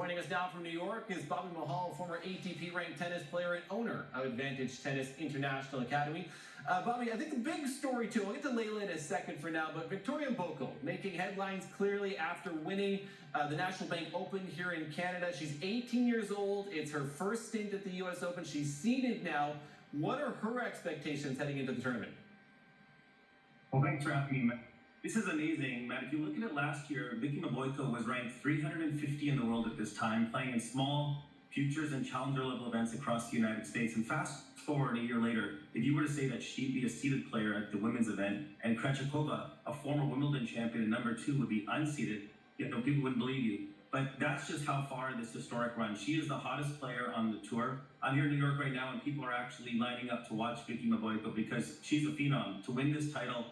Joining us now from New York is Bobby Mahal, former ATP-ranked tennis player and owner of Advantage Tennis International Academy. Bobby, I think the big story too, I'll get to Leylah in a second for now, but Victoria Mboko making headlines clearly after winning the National Bank Open here in Canada. She's 18 years old. It's her first stint at the U.S. Open. She's seeded now. What are her expectations heading into the tournament? Well, thanks for having me, Matt. This is amazing, Matt. If you look at it last year, Vicky Mboko was ranked 350 in the world at this time, playing in small futures and challenger level events across the United States. And fast forward a year later, if you were to say that she'd be a seeded player at the women's event, and Krejcikova, a former Wimbledon champion and #2, would be unseeded, people wouldn't believe you. But that's just how far this historic run. She is the hottest player on the tour. I'm here in New York right now, and people are actually lining up to watch Vicky Mboko because she's a phenom. To win this title,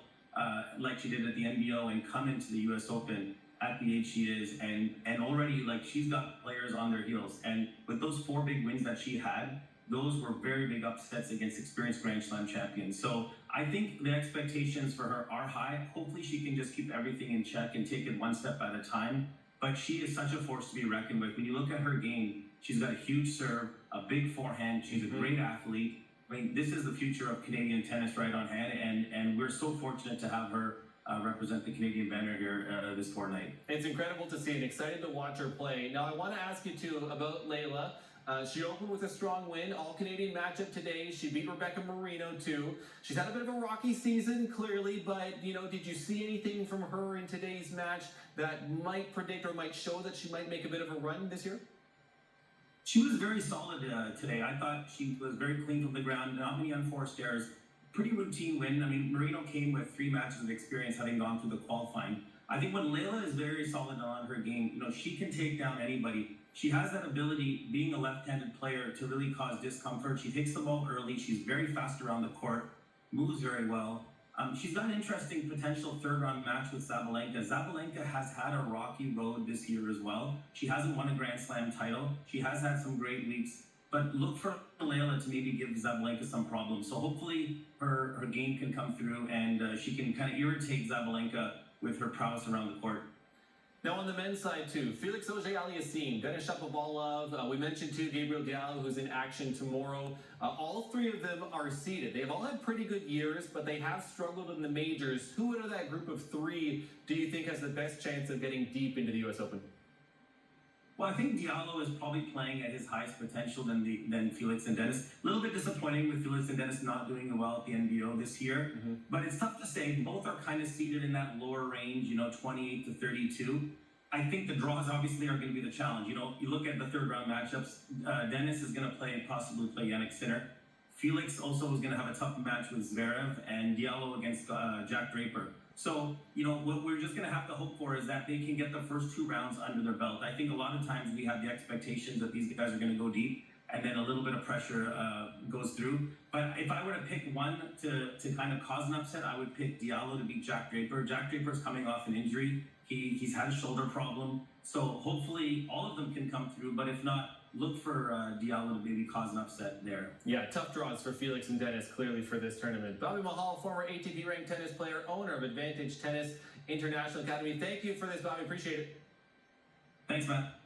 like she did at the NBO and come into the U.S. Open at the age she is, and already she's got players on their heels. And with those 4 big wins that she had, those were very big upsets against experienced Grand Slam champions. So I think the expectations for her are high. Hopefully she can just keep everything in check and take it one step at a time. But she is such a force to be reckoned with. When you look at her game, she's got a huge serve, a big forehand. She's a great athlete. I mean, this is the future of Canadian tennis right on hand, and we're so fortunate to have her represent the Canadian banner here this fortnight. It's incredible to see and excited to watch her play. Now, I want to ask you, too, about Leylah. She opened with a strong win, all-Canadian matchup today. She beat Rebecca Marino, too. She's had a bit of a rocky season, clearly, but, did you see anything from her in today's match that might predict or might show that she might make a bit of a run this year? She was very solid today. I thought she was very clean from the ground, not many unforced errors. Pretty routine win. I mean, Marino came with 3 matches of experience having gone through the qualifying. I think when Leylah is very solid on her game, she can take down anybody. She has that ability, being a left-handed player, to really cause discomfort. She takes the ball early. She's very fast around the court, moves very well. She's got an interesting potential third-round match with Sabalenka. Sabalenka has had a rocky road this year as well. She hasn't won a Grand Slam title. She has had some great weeks. But look for Leylah to maybe give Sabalenka some problems. So hopefully her game can come through and she can kind of irritate Sabalenka with her prowess around the court. Now on the men's side too, Felix Auger-Aliassime, Denis Shapovalov, we mentioned too Gabriel Diallo, who's in action tomorrow. All 3 of them are seeded. They've all had pretty good years, but they have struggled in the majors. Who out of that group of 3 do you think has the best chance of getting deep into the U.S. Open? Well, I think Diallo is probably playing at his highest potential than Felix and Denis. A little bit disappointing with Felix and Denis not doing well at the NBO this year. But it's tough to say. Both are kind of seated in that lower range, 28 to 32. I think the draws obviously are going to be the challenge. You look at the third-round matchups. Denis is going to possibly play Jannik Sinner. Felix also is going to have a tough match with Zverev, and Diallo against Jack Draper. So, what we're just going to have to hope for is that they can get the first 2 rounds under their belt. I think a lot of times we have the expectations that these guys are going to go deep, and then a little bit of pressure goes through. But if I were to pick one to kind of cause an upset, I would pick Diallo to beat Jack Draper. Jack Draper's coming off an injury. He's had a shoulder problem. So hopefully all of them can come through, but if not, look for Diallo to maybe cause an upset there. Yeah, tough draws for Felix and Denis, clearly, for this tournament. Bobby Mahal, former ATP-ranked tennis player, owner of Advantage Tennis International Academy. Thank you for this, Bobby. Appreciate it. Thanks, Matt.